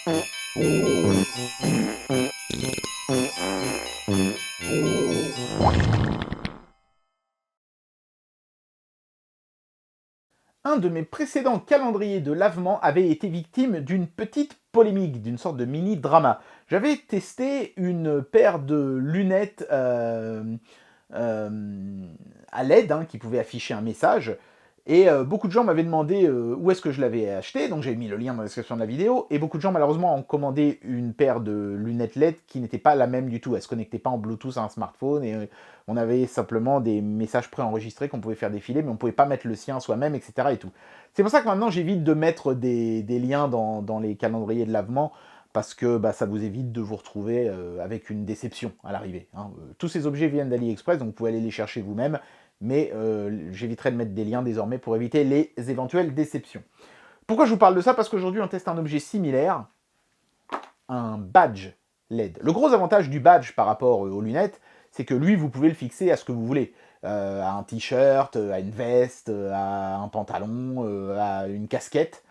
Un de mes précédents calendriers de lavement avait été victime d'une petite polémique, d'une sorte de mini-drama. J'avais testé une paire de lunettes à LED qui pouvaient afficher un message. Et beaucoup de gens m'avaient demandé où est-ce que je l'avais acheté, donc j'ai mis le lien dans la description de la vidéo, et beaucoup de gens malheureusement ont commandé une paire de lunettes LED qui n'était pas la même du tout, elle se connectait pas en Bluetooth à un smartphone, et on avait simplement des messages préenregistrés qu'on pouvait faire défiler, mais on pouvait pas mettre le sien soi-même, etc. et tout. C'est pour ça que maintenant j'évite de mettre des liens dans les calendriers de lavement, parce que ça vous évite de vous retrouver avec une déception à l'arrivée. Tous ces objets viennent d'AliExpress, donc vous pouvez aller les chercher vous-même, mais j'éviterai de mettre des liens désormais pour éviter les éventuelles déceptions. Pourquoi je vous parle de ça? Parce qu'aujourd'hui on teste un objet similaire, un badge LED. Le gros avantage du badge par rapport aux lunettes, c'est que lui vous pouvez le fixer à ce que vous voulez. À un t-shirt, à une veste, à un pantalon, à une casquette.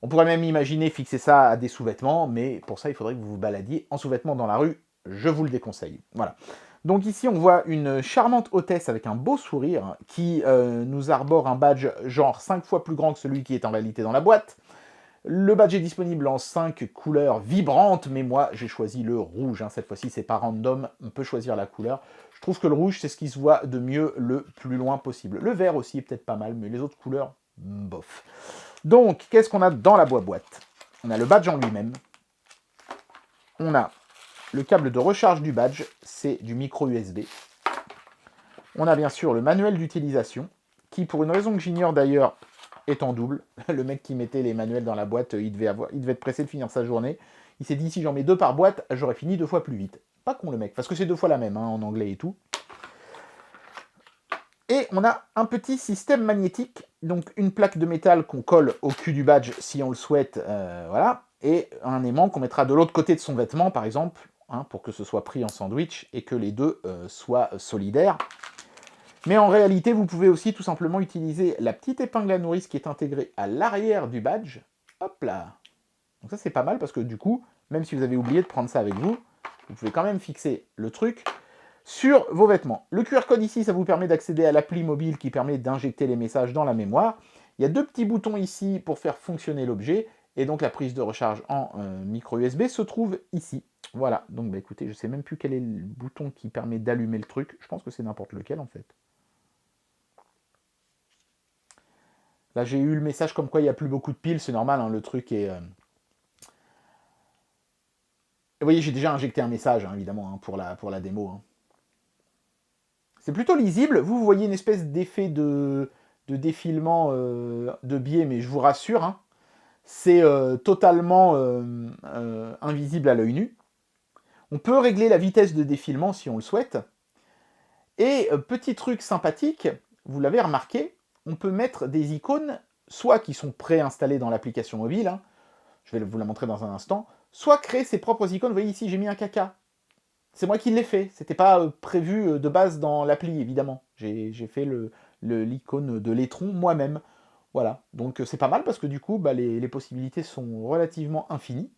On pourrait même imaginer fixer ça à des sous-vêtements, mais pour ça il faudrait que vous vous baladiez en sous-vêtements dans la rue, je vous le déconseille. Voilà. Donc ici, on voit une charmante hôtesse avec un beau sourire qui nous arbore un badge genre 5 fois plus grand que celui qui est en réalité dans la boîte. Le badge est disponible en 5 couleurs vibrantes, mais moi j'ai choisi le rouge. Cette fois-ci, c'est pas random, on peut choisir la couleur. Je trouve que le rouge, c'est ce qui se voit de mieux le plus loin possible. Le vert aussi est peut-être pas mal, mais les autres couleurs, bof. Donc, qu'est-ce qu'on a dans la boîte? On a le badge en lui-même. On a le câble de recharge du badge, c'est du micro USB. On a bien sûr le manuel d'utilisation, qui pour une raison que j'ignore d'ailleurs est en double. Le mec qui mettait les manuels dans la boîte, il devait être pressé de finir sa journée. Il s'est dit si j'en mets 2 par boîte, j'aurais fini 2 fois plus vite. Pas con le mec, parce que c'est 2 fois la même en anglais et tout. Et on a un petit système magnétique, donc une plaque de métal qu'on colle au cul du badge si on le souhaite, voilà, et un aimant qu'on mettra de l'autre côté de son vêtement, par exemple, pour que ce soit pris en sandwich et que les deux soient solidaires. Mais en réalité, vous pouvez aussi tout simplement utiliser la petite épingle à nourrice qui est intégrée à l'arrière du badge. Hop là. Donc ça, c'est pas mal parce que du coup, même si vous avez oublié de prendre ça avec vous, vous pouvez quand même fixer le truc sur vos vêtements. Le QR code ici, ça vous permet d'accéder à l'appli mobile qui permet d'injecter les messages dans la mémoire. Il y a 2 petits boutons ici pour faire fonctionner l'objet, et donc la prise de recharge en micro USB se trouve ici. Voilà, donc écoutez, je sais même plus quel est le bouton qui permet d'allumer le truc. Je pense que c'est n'importe lequel en fait. Là, j'ai eu le message comme quoi il n'y a plus beaucoup de piles, c'est normal, le truc est... Vous voyez, j'ai déjà injecté un message, évidemment, pour la démo. C'est plutôt lisible. Vous voyez une espèce d'effet de défilement de biais, mais je vous rassure, c'est totalement invisible à l'œil nu. On peut régler la vitesse de défilement si on le souhaite. Et petit truc sympathique, vous l'avez remarqué, on peut mettre des icônes, soit qui sont préinstallées dans l'application mobile, je vais vous la montrer dans un instant, soit créer ses propres icônes. Vous voyez ici, j'ai mis un caca. C'est moi qui l'ai fait. C'était pas prévu de base dans l'appli, évidemment. J'ai fait l'icône de l'étron moi-même. Voilà. Donc c'est pas mal parce que du coup, les possibilités sont relativement infinies.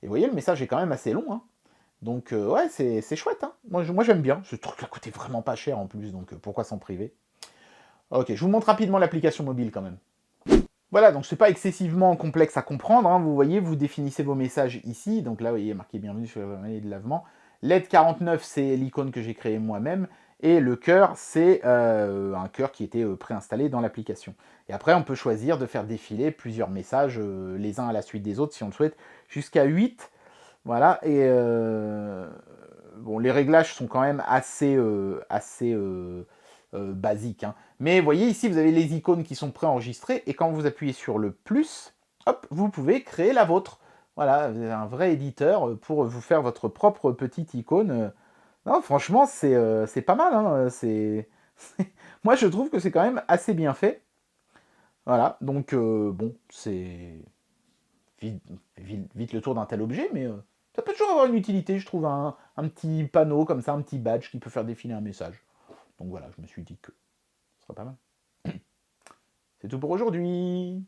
Et vous voyez, le message est quand même assez long. Donc ouais, c'est chouette. Moi j'aime bien. Ce truc-là coûtait vraiment pas cher en plus, donc pourquoi s'en priver? Ok, je vous montre rapidement l'application mobile quand même. Voilà, donc c'est pas excessivement complexe à comprendre. Vous voyez, vous définissez vos messages ici. Donc là, vous voyez, marqué bienvenue sur la manette de lavement. LED 49, c'est l'icône que j'ai créée moi-même. Et le cœur, c'est un cœur qui était préinstallé dans l'application. Et après, on peut choisir de faire défiler plusieurs messages, les uns à la suite des autres, si on le souhaite, jusqu'à 8. Voilà, et bon, les réglages sont quand même assez basiques. Mais vous voyez, ici, vous avez les icônes qui sont préenregistrées, et quand vous appuyez sur le plus, hop, vous pouvez créer la vôtre. Voilà, vous avez un vrai éditeur pour vous faire votre propre petite icône. Non, franchement, c'est pas mal. Moi, je trouve que c'est quand même assez bien fait. Voilà, donc bon, c'est vite le tour d'un tel objet, mais ça peut toujours avoir une utilité, je trouve, un petit panneau comme ça, un petit badge qui peut faire défiler un message. Donc voilà, je me suis dit que ce serait pas mal. C'est tout pour aujourd'hui.